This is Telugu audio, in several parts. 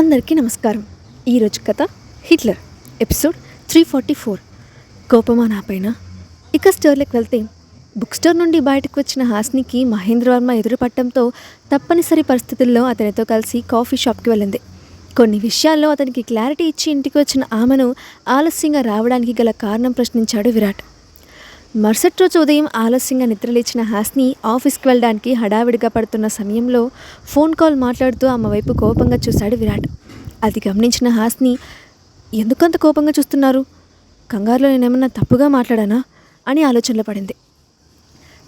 అందరికీ నమస్కారం. ఈరోజు కథ హిట్లర్ ఎపిసోడ్ 344 కోపమా నాపైన. ఇక స్టోర్లోకి వెళ్తే బుక్ స్టోర్ నుండి బయటకు వచ్చిన హాస్నికి మహేంద్ర వర్మ ఎదురుపట్టడంతో తప్పనిసరి పరిస్థితుల్లో అతనితో కలిసి కాఫీ షాప్కి వెళ్ళింది. కొన్ని విషయాల్లో అతనికి క్లారిటీ ఇచ్చి ఇంటికి వచ్చిన ఆమెను ఆలస్యంగా రావడానికి గల కారణం ప్రశ్నించాడు విరాట్. మరుసటి రోజు ఉదయం ఆలస్యంగా నిద్రలేచిన హాస్ని ఆఫీస్కి వెళ్ళడానికి హడావిడిగా పడుతున్న సమయంలో ఫోన్ కాల్ మాట్లాడుతూ ఆమె వైపు కోపంగా చూశాడు విరాట్. అది గమనించిన హాస్ని, ఎందుకంత కోపంగా చూస్తున్నారు? కంగారులో నేనేమన్నా తప్పుగా మాట్లాడానా అని ఆలోచనలో పడింది.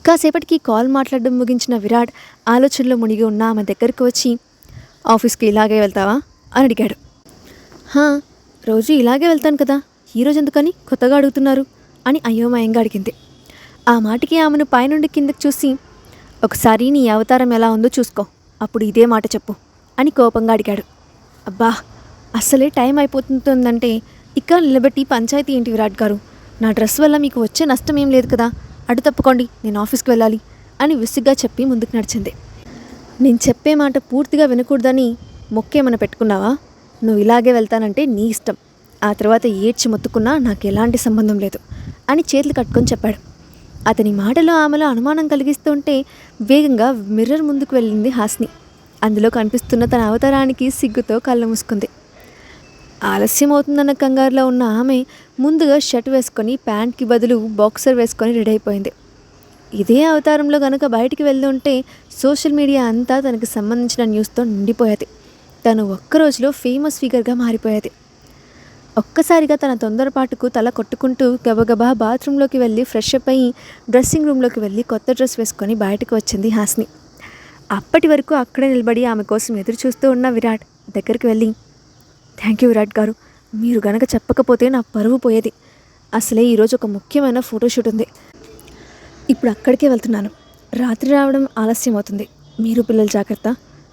కాసేపటికి కాల్ మాట్లాడడం ముగించిన విరాట్ ఆలోచనలో మునిగి ఉన్న ఆమె దగ్గరకు వచ్చి, ఆఫీస్కి ఇలాగే వెళ్తావా అని అడిగాడు. రోజు ఇలాగే వెళ్తాను కదా, ఈరోజు ఎందుకని కొత్తగా అడుగుతున్నారు అని అయోమయంగా అడిగింది. ఆ మాటకి ఆమెను పైనుండి కిందకు చూసి, ఒకసారి నీ అవతారం ఎలా ఉందో చూసుకో, అప్పుడు ఇదే మాట చెప్పు అని కోపంగా అడిగాడు. అబ్బా, అస్సలే టైం అయిపోతుందంటే ఇక్కడ నిలబెట్టి పంచాయతీ ఏంటి విరాట్ గారు? నా డ్రెస్ వల్ల మీకు వచ్చే నష్టం ఏం లేదు కదా, అడు తప్పుకోండి, నేను ఆఫీస్కి వెళ్ళాలి అని విసుగ్గా చెప్పి ముందుకు నడిచింది. నేను చెప్పే మాట పూర్తిగా వినకూడదని మొక్కేమన్నా పెట్టుకున్నావా? నువ్వు ఇలాగే వెళ్తానంటే నీ ఇష్టం, ఆ తర్వాత ఏడ్చి మొత్తుకున్నా నాకు ఎలాంటి సంబంధం లేదు అని చేతులు కట్టుకొని చెప్పాడు. అతని మాటలో ఆమెలో అనుమానం కలిగిస్తుంటే వేగంగా మిర్రర్ ముందుకు వెళ్ళింది హాస్ని. అందులో కనిపిస్తున్న తన అవతారానికి సిగ్గుతో కళ్ళు మూసుకుంది. ఆలస్యం అవుతుందన్న కంగారులో ఉన్న ఆమె ముందుగా షర్ట్ వేసుకొని ప్యాంట్కి బదులు బాక్సర్ వేసుకొని రెడీ అయిపోయింది. ఇదే అవతారంలో కనుక బయటికి వెళ్తుంటే సోషల్ మీడియా అంతా తనకు సంబంధించిన న్యూస్తో నిండిపోయేది. తను ఒక్కరోజులో ఫేమస్ ఫిగర్గా మారిపోయేది. ఒక్కసారిగా తన తొందరపాటుకు తల కొట్టుకుంటూ గబగబా బాత్రూంలోకి వెళ్ళి ఫ్రెష్ అప్ అయ్యి డ్రెస్సింగ్ రూమ్లోకి వెళ్ళి కొత్త డ్రెస్ వేసుకొని బయటకు వచ్చింది హాస్ని. అప్పటి వరకు అక్కడే నిలబడి ఆమె కోసం ఎదురు చూస్తూ ఉన్న విరాట్ దగ్గరికి వెళ్ళి, థ్యాంక్ యూ విరాట్ గారు, మీరు గనక చెప్పకపోతే నా పరువు పోయేది. అసలే ఈరోజు ఒక ముఖ్యమైన ఫోటోషూట్ ఉంది, ఇప్పుడు అక్కడికే వెళ్తున్నాను, రాత్రి రావడం ఆలస్యం అవుతుంది, మీరు పిల్లలు జాగ్రత్త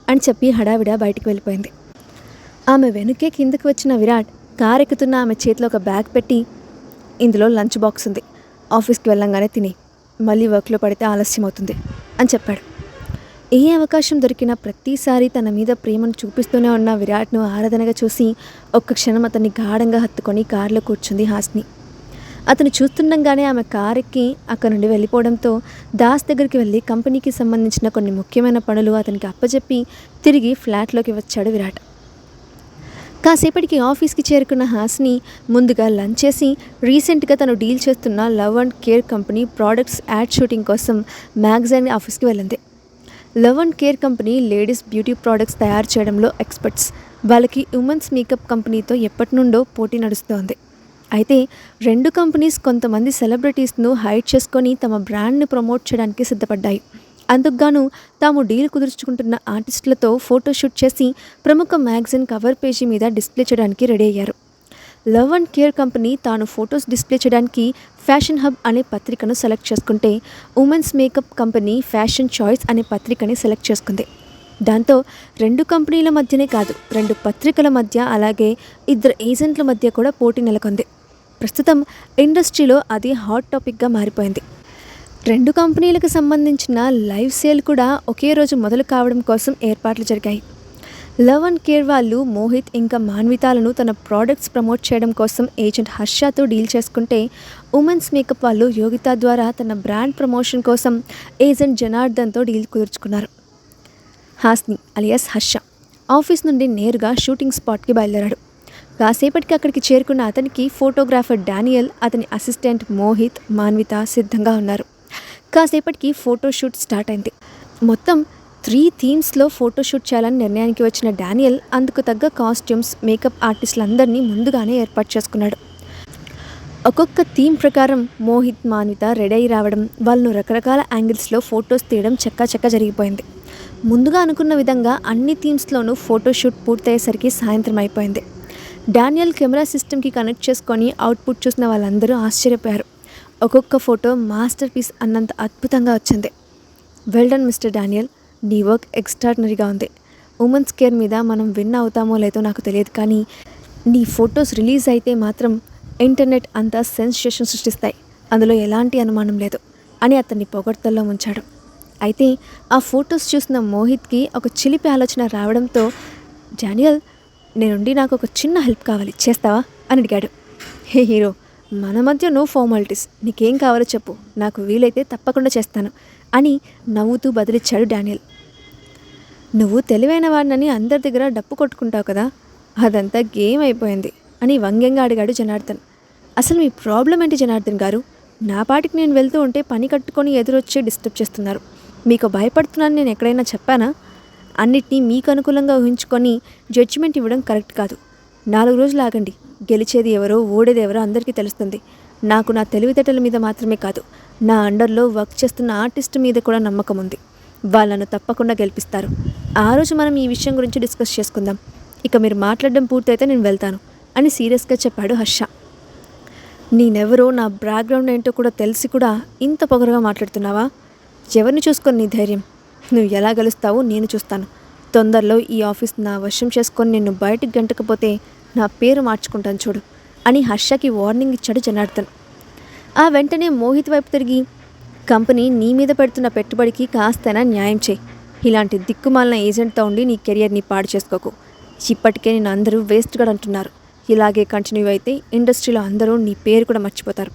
అని చెప్పి హడావిడా బయటికి వెళ్ళిపోయింది. ఆమె వెనుకే కిందకి వచ్చిన విరాట్ కారు ఎక్కుతున్న ఆమె చేతిలో ఒక బ్యాగ్ పెట్టి, ఇందులో లంచ్ బాక్స్ ఉంది, ఆఫీస్కి వెళ్ళంగానే తిని, మళ్ళీ వర్క్లో పడితే ఆలస్యం అవుతుంది అని చెప్పాడు. ఏ అవకాశం దొరికినా ప్రతిసారి తన మీద ప్రేమను చూపిస్తూనే ఉన్న విరాట్ను ఆరాధనగా చూసి ఒక్క క్షణం అతన్ని గాఢంగా హత్తుకొని కారులో కూర్చుంది హాస్ని. అతను చూస్తుండగానే ఆమె కారు ఎక్కి అక్కడి నుండి వెళ్ళిపోవడంతో దాస్ దగ్గరికి వెళ్ళి కంపెనీకి సంబంధించిన కొన్ని ముఖ్యమైన పనులు అతనికి అప్పచెప్పి తిరిగి ఫ్లాట్లోకి వచ్చాడు విరాట్. కాసేపటికి ఆఫీస్కి చేరుకున్న హాస్ని ముందుగా లంచ్ చేసి రీసెంట్గా తను డీల్ చేస్తున్న love and care company products ad shooting కోసం మ్యాగజైన్ ఆఫీస్కి వెళ్ళింది. Love and care company ladies beauty products తయారు చేయడంలో ఎక్స్పర్ట్స్. వాళ్ళకి ఉమెన్స్ మేకప్ కంపెనీతో ఎప్పటి నుండో పోటీ నడుస్తోంది. అయితే రెండు కంపెనీస్ కొంతమంది సెలబ్రిటీస్ను హైడ్ చేసుకొని తమ బ్రాండ్ని ప్రమోట్ చేయడానికి సిద్ధపడ్డాయి. అందుకుగాను తాము డీల్ కుదుర్చుకుంటున్న ఆర్టిస్టులతో ఫోటోషూట్ చేసి ప్రముఖ మ్యాగజైన్ కవర్ పేజీ మీద డిస్ప్లే చేయడానికి రెడీ అయ్యారు. లవ్ అండ్ కేర్ కంపెనీ తాను ఫొటోస్ డిస్ప్లే చేయడానికి ఫ్యాషన్ హబ్ అనే పత్రికను సెలెక్ట్ చేసుకుంటే women's makeup company fashion choice అనే పత్రికని సెలెక్ట్ చేసుకుంది. దాంతో రెండు కంపెనీల మధ్యనే కాదు, రెండు పత్రికల మధ్య, అలాగే ఇద్దరు ఏజెంట్ల మధ్య కూడా పోటీ నెలకొంది. ప్రస్తుతం ఇండస్ట్రీలో అది హాట్ టాపిక్గా మారిపోయింది. రెండు కంపెనీలకు సంబంధించిన లైవ్ సేల్ కూడా ఒకే రోజు మొదలు కావడం కోసం ఏర్పాట్లు జరిగాయి. లవ్ అండ్ కేర్ వాళ్ళు మోహిత్ ఇంకా మాన్వితాలను తన ప్రోడక్ట్స్ ప్రమోట్ చేయడం కోసం ఏజెంట్ హర్షతో డీల్ చేసుకుంటే, ఉమెన్స్ మేకప్ వాళ్ళు యోగిత ద్వారా తన బ్రాండ్ ప్రమోషన్ కోసం ఏజెంట్ జనార్దన్తో డీల్ కుదుర్చుకున్నారు. హాస్ని అలియాస్ హర్ష ఆఫీస్ నుండి నేరుగా షూటింగ్ స్పాట్కి బయలుదేరాడు. కాసేపటికి అక్కడికి చేరుకున్న అతనికి ఫోటోగ్రాఫర్ డానియల్, అతని అసిస్టెంట్ మోహిత్, మాన్విత సిద్ధంగా ఉన్నారు. కాసేపటికి ఫోటోషూట్ స్టార్ట్ అయింది. మొత్తం 3 థీమ్స్లో ఫోటోషూట్ చేయాలని నిర్ణయానికి వచ్చిన డానియల్ అందుకు తగ్గ కాస్ట్యూమ్స్, మేకప్ ఆర్టిస్టులందరినీ ముందుగానే ఏర్పాటు చేసుకున్నాడు. ఒక్కొక్క థీమ్ ప్రకారం మోహిత్, మాన్విత రెడీ అయి రావడం, వాళ్ళను రకరకాల యాంగిల్స్లో ఫొటోస్ తీయడం చక్కా జరిగిపోయింది. ముందుగా అనుకున్న విధంగా అన్ని థీమ్స్లోనూ ఫోటోషూట్ పూర్తయ్యేసరికి సాయంత్రం అయిపోయింది. డానియల్ కెమెరా సిస్టమ్కి కనెక్ట్ చేసుకొని అవుట్పుట్ చూసిన వాళ్ళందరూ ఆశ్చర్యపోయారు. ఒక్కొక్క ఫోటో మాస్టర్ పీస్ అన్నంత అద్భుతంగా వచ్చింది. వెల్ డన్ మిస్టర్ డానియల్, నీ వర్క్ ఎక్స్ట్రాడినరీగా ఉంది. ఉమెన్స్ కేర్ మీద మనం విన్ అవుతామో లేదో నాకు తెలియదు, కానీ నీ ఫొటోస్ రిలీజ్ అయితే మాత్రం ఇంటర్నెట్ అంతా సెన్సేషన్ సృష్టిస్తాయి, అందులో ఎలాంటి అనుమానం లేదు అని అతన్ని పొగడ్తల్లో ముంచాడు. అయితే ఆ ఫొటోస్ చూసిన మోహిత్కి ఒక చిలిపి ఆలోచన రావడంతో, డానియల్, నేనుండి నాకు ఒక చిన్న హెల్ప్ కావాలి, చేస్తావా అని అడిగాడు. హే హీరో, మన మధ్య నో ఫార్మాలిటీస్, నీకేం కావాలో చెప్పు, నాకు వీలైతే తప్పకుండా చేస్తాను అని నవ్వుతూ బదిలిచ్చాడు డానియల్. నువ్వు తెలివైన వాడినని అందరి దగ్గర డప్పు కొట్టుకుంటావు కదా, అదంతా గేమ్ అయిపోయింది అని వ్యంగ్యంగా అడిగాడు జనార్దన్. అసలు మీ ప్రాబ్లం ఏంటి జనార్దన్ గారు? నా పాటికి నేను వెళ్తూ ఉంటే పని కట్టుకొని ఎదురొచ్చి డిస్టర్బ్ చేస్తున్నారు. మీకు భయపడుతున్నాను నేను ఎక్కడైనా చెప్పానా? అన్నిటినీ మీకు అనుకూలంగా ఊహించుకొని జడ్జిమెంట్ ఇవ్వడం కరెక్ట్ కాదు. 4 రోజులు ఆగండి, గెలిచేది ఎవరో ఓడేది ఎవరో అందరికీ తెలుస్తుంది. నాకు నా తెలివితేటల మీద మాత్రమే కాదు, నా అండర్లో వర్క్ చేస్తున్న ఆర్టిస్ట్ మీద కూడా నమ్మకం ఉంది. వాళ్ళను తప్పకుండా గెలిపిస్తారు. ఆ రోజు మనం ఈ విషయం గురించి డిస్కస్ చేసుకుందాం. ఇక మీరు మాట్లాడడం పూర్తయితే నేను వెళ్తాను అని సీరియస్గా చెప్పాడు హర్ష. నేనెవరో, నా బ్యాక్గ్రౌండ్ ఏంటో కూడా తెలిసి కూడా ఇంత పొగరుగా మాట్లాడుతున్నావా? ఎవరిని చూసుకొని నీ ధైర్యం? నువ్వు ఎలా గెలుస్తావో నేను చూస్తాను. తొందరలో ఈ ఆఫీస్ నా వశం చేసుకొని నిన్ను బయటికి గంటకపోతే నా పేరు మార్చుకుంటాను చూడు అని హర్షకి వార్నింగ్ ఇచ్చాడు జనార్దన్. ఆ వెంటనే మోహిత్ వైపు తిరిగి, కంపెనీ నీ మీద పెడుతున్న పెట్టుబడికి కాస్తైనా న్యాయం చేయి. ఇలాంటి దిక్కుమాలిన ఏజెంట్తో ఉండి నీ కెరియర్ని పాడు చేసుకోకు. ఇప్పటికే నేను అందరూ వేస్ట్గా అంటున్నారు. ఇలాగే కంటిన్యూ అయితే ఇండస్ట్రీలో అందరూ నీ పేరు కూడా మర్చిపోతారు.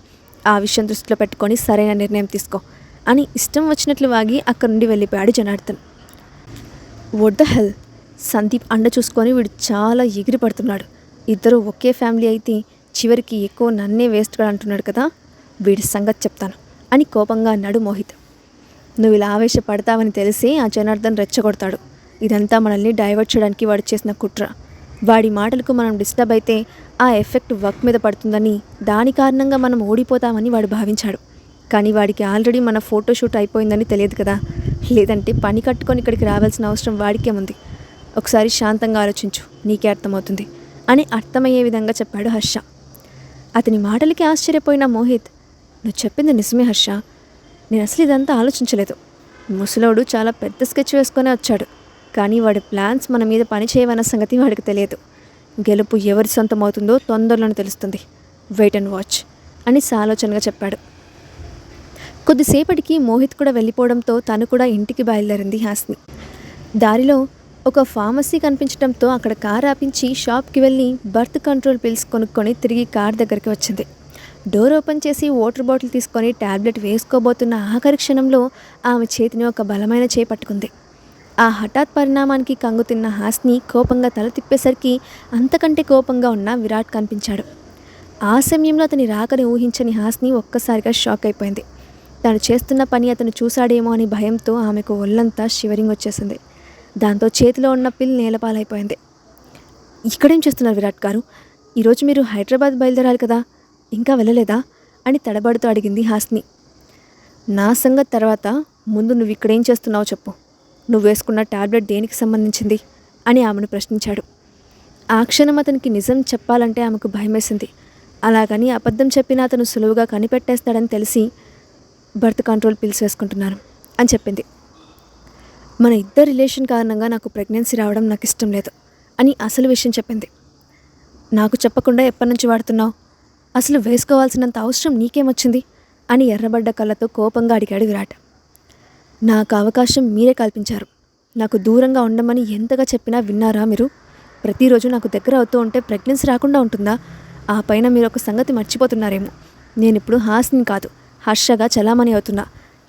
ఆ విషయం దృష్టిలో పెట్టుకొని సరైన నిర్ణయం తీసుకో అని ఇష్టం వచ్చినట్లు వాగి అక్కడి నుండి వెళ్ళిపోయాడు Janardhan. What the hell, Sandeep అండ చూసుకొని వీడు చాలా ఎగిరి పడుతున్నాడు. ఇద్దరు ఒకే ఫ్యామిలీ అయితే చివరికి ఎక్కువ నన్నే వేస్ట్గా అంటున్నాడు కదా, వీడి సంగతి చెప్తాను అని కోపంగా అన్నాడు మోహిత్. నువ్వు ఇలా ఆవేశపడతావని తెలిసి ఆ జనార్దన్ రెచ్చగొడతాడు. ఇదంతా మనల్ని డైవర్ట్ చేయడానికి వాడు చేసిన కుట్ర. వాడి మాటలకు మనం డిస్టర్బ్ అయితే ఆ ఎఫెక్ట్ వర్క్ మీద పడుతుందని, దాని కారణంగా మనం ఓడిపోతామని వాడు భావించాడు. కానీ వాడికి ఆల్రెడీ మన ఫోటోషూట్ అయిపోయిందని తెలియదు కదా, లేదంటే పని కట్టుకొని ఇక్కడికి రావాల్సిన అవసరం వాడికే ఉంది. ఒకసారి శాంతంగా ఆలోచించు, నీకే అర్థమవుతుంది అని అర్థమయ్యే విధంగా చెప్పాడు హర్ష. అతని మాటలకి ఆశ్చర్యపోయిన మోహిత్, నువ్వు చెప్పింది నిజమే హర్ష, నేను అసలు ఇదంతా ఆలోచించలేదు. ముసలోడు చాలా పెద్ద స్కెచ్ వేసుకొని వచ్చాడు, కానీ వాడి ప్లాన్స్ మన మీద పని చేయవన్న సంగతి వాడికి తెలియదు. గెలుపు ఎవరి సొంతం అవుతుందో తొందరలోనే తెలుస్తుంది, వెయిట్ అండ్ వాచ్ అని సాలోచనగా చెప్పాడు. కొద్దిసేపటికి మోహిత్ కూడా వెళ్ళిపోవడంతో తను కూడా ఇంటికి బయలుదేరింది హాస్ని. దారిలో ఒక ఫార్మసీ కనిపించడంతో అక్కడ కార్ ఆపించి షాప్కి వెళ్ళి బర్త్ కంట్రోల్ పిల్స్ కొనుక్కొని తిరిగి కార్ దగ్గరికి వచ్చింది. డోర్ ఓపెన్ చేసి వాటర్ బాటిల్ తీసుకొని ట్యాబ్లెట్ వేసుకోబోతున్న ఆఖరి క్షణంలో ఆమె చేతిని ఒక బలమైన చేయి పట్టుకుంది. ఆ హఠాత్ పరిణామానికి కంగుతిన్న హాస్ని కోపంగా తల తిప్పేసరికి అంతకంటే కోపంగా ఉన్న విరాట్ కనిపించాడు. ఆ సమయంలో అతని రాకని ఊహించని హాస్ని ఒక్కసారిగా షాక్ అయిపోయింది. తను చేస్తున్న పని అతను చూశాడేమో అని భయంతో ఆమెకు ఒళ్ళంతా షివరింగ్ వచ్చేసింది. దాంతో చేతిలో ఉన్న పిల్ నేలపాలైపోయింది. ఇక్కడేం చేస్తున్నారు విరాట్ గారు? ఈరోజు మీరు హైదరాబాద్ బయలుదేరాలి కదా, ఇంకా వెళ్ళలేదా అని తడబడుతూ అడిగింది హాస్ని. నా సంగతి తర్వాత, ముందు నువ్వు ఇక్కడేం చేస్తున్నావో చెప్పు. నువ్వు వేసుకున్న టాబ్లెట్ దేనికి సంబంధించింది అని ఆమెను ప్రశ్నించాడు. ఆ క్షణం అతనికి నిజం చెప్పాలంటే ఆమెకు భయమేసింది. అలాగని అబద్ధం చెప్పినా అతను సులువుగా కనిపెట్టేస్తాడని తెలిసి బర్త్ కంట్రోల్ పిల్స్ వేసుకుంటున్నాను అని చెప్పింది. మన ఇద్దరు రిలేషన్ కారణంగా నాకు ప్రెగ్నెన్సీ రావడం నాకు ఇష్టం లేదు అని అసలు విషయం చెప్పింది. నాకు చెప్పకుండా ఎప్పటి నుంచి వాడుతున్నావు? అసలు వేసుకోవాల్సినంత అవసరం నీకేమొచ్చింది అని ఎర్రబడ్డ కళ్ళతో కోపంగా అడిగాడు విరాట్. నాకు అవకాశం మీరే కల్పించారు. నాకు దూరంగా ఉండమని ఎంతగా చెప్పినా విన్నారా మీరు? ప్రతిరోజు నాకు దగ్గర అవుతూ ఉంటే ప్రెగ్నెన్సీ రాకుండా ఉంటుందా? ఆ పైన మీరు ఒక సంగతి మర్చిపోతున్నారేమో, నేను ఇప్పుడు హాస్ని కాదు హర్షగా చలామణి అవుతున్నా.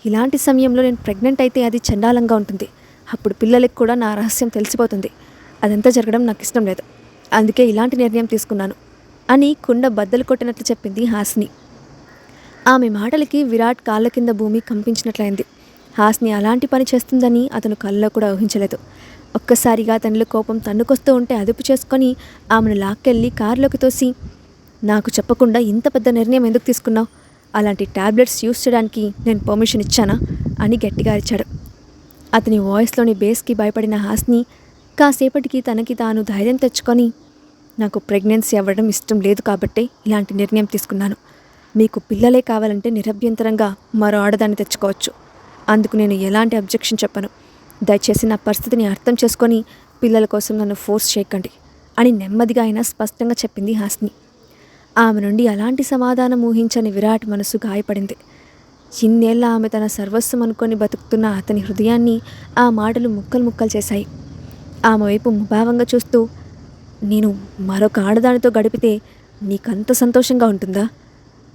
ఇలాంటి సమయంలో నేను ప్రెగ్నెంట్ అయితే అది చండాలంగా ఉంటుంది. అప్పుడు పిల్లలకి కూడా నా రహస్యం తెలిసిపోతుంది. అదంతా జరగడం నాకు ఇష్టం లేదు. అందుకే ఇలాంటి నిర్ణయం తీసుకున్నాను అని కుండ బద్దలు కొట్టినట్లు చెప్పింది హాస్ని. ఆమె మాటలకి విరాట్ కాళ్ళ కింద భూమి కంపించినట్లయింది. హాస్ని అలాంటి పని చేస్తుందని అతను కల్లో కూడా ఊహించలేదు. ఒక్కసారిగా అతనిలో కోపం తన్నుకొస్తూ ఉంటే అదుపు చేసుకొని ఆమెను లాక్కెళ్ళి కారులోకి తోసి, నాకు చెప్పకుండా ఇంత పెద్ద నిర్ణయం ఎందుకు తీసుకున్నావు? అలాంటి ట్యాబ్లెట్స్ యూస్ చేయడానికి నేను పర్మిషన్ ఇచ్చానా అని గట్టిగా అరిచాడు. అతని వాయిస్లోని బేస్కి భయపడిన హాస్ని కాసేపటికి తనకి తాను ధైర్యం తెచ్చుకొని, నాకు ప్రెగ్నెన్సీ అవ్వడం ఇష్టం లేదు కాబట్టే ఇలాంటి నిర్ణయం తీసుకున్నాను. మీకు పిల్లలే కావాలంటే నిరభ్యంతరంగా మరో ఆడదాన్ని తెచ్చుకోవచ్చు. అందుకు నేను ఎలాంటి అబ్జెక్షన్ చెప్పను. దయచేసి నా పరిస్థితిని అర్థం చేసుకొని పిల్లల కోసం నన్ను ఫోర్స్ చేయకండి అని నెమ్మదిగా అయినా స్పష్టంగా చెప్పింది హాస్ని. ఆమె నుండి అలాంటి సమాధానం ఊహించని విరాట్ మనసు గాయపడింది. ఇన్నేళ్ల ఆమె తన సర్వస్వం అనుకొని బతుకుతున్న అతని హృదయాన్ని ఆ మాటలు ముక్కలు ముక్కలు చేశాయి. ఆమె వైపు ముభావంగా చూస్తూ, నేను మరొక ఆడదానితో గడిపితే నీకంత సంతోషంగా ఉంటుందా?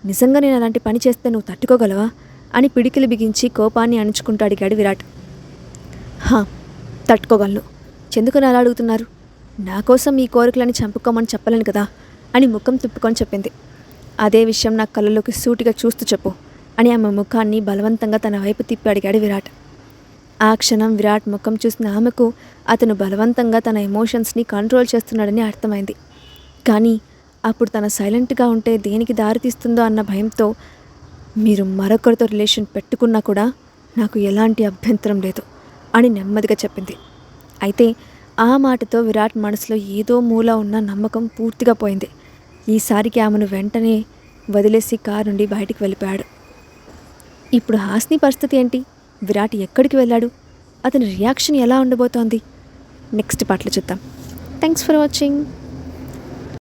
నిజంగా నేను అలాంటి పని చేస్తే నువ్వు తట్టుకోగలవా అని పిడికిలు బిగించి కోపాన్ని అణుచుకుంటూ అడిగాడు విరాట్. హా, తట్టుకోగలను. ఎందుకని అలా అడుగుతున్నారు? నా కోసం మీ కోరికలని చంపుకోమని చెప్పలేను కదా అని ముఖం తిప్పుకొని చెప్పింది. అదే విషయం నా కళ్ళలోకి సూటిగా చూస్తూ చెప్పు అని ఆమె ముఖాన్ని బలవంతంగా తన వైపు తిప్పి అడిగాడు విరాట్. ఆ క్షణం విరాట్ ముఖం చూసిన ఆమెకు అతను బలవంతంగా తన ఎమోషన్స్ని కంట్రోల్ చేస్తున్నాడని అర్థమైంది. కానీ అప్పుడు తన సైలెంట్గా ఉంటే దేనికి దారితీస్తుందో అన్న భయంతో, మీరు మరొకరితో రిలేషన్ పెట్టుకున్నా కూడా నాకు ఎలాంటి అభ్యంతరం లేదు అని నెమ్మదిగా చెప్పింది. అయితే ఆ మాటతో విరాట్ మనసులో ఏదో మూల ఉన్న నమ్మకం పూర్తిగా పోయింది. ఈసారికి ఆమెను వెంటనే వదిలేసి కారు నుండి బయటికి వెళ్ళిపోయాడు. ఇప్పుడు హాస్ని పరిస్థితి ఏంటి? విరాట్ ఎక్కడికి వెళ్ళాడు? అతని రియాక్షన్ ఎలా ఉండబోతోంది? నెక్స్ట్ పార్ట్లో చూద్దాం. Thanks for watching.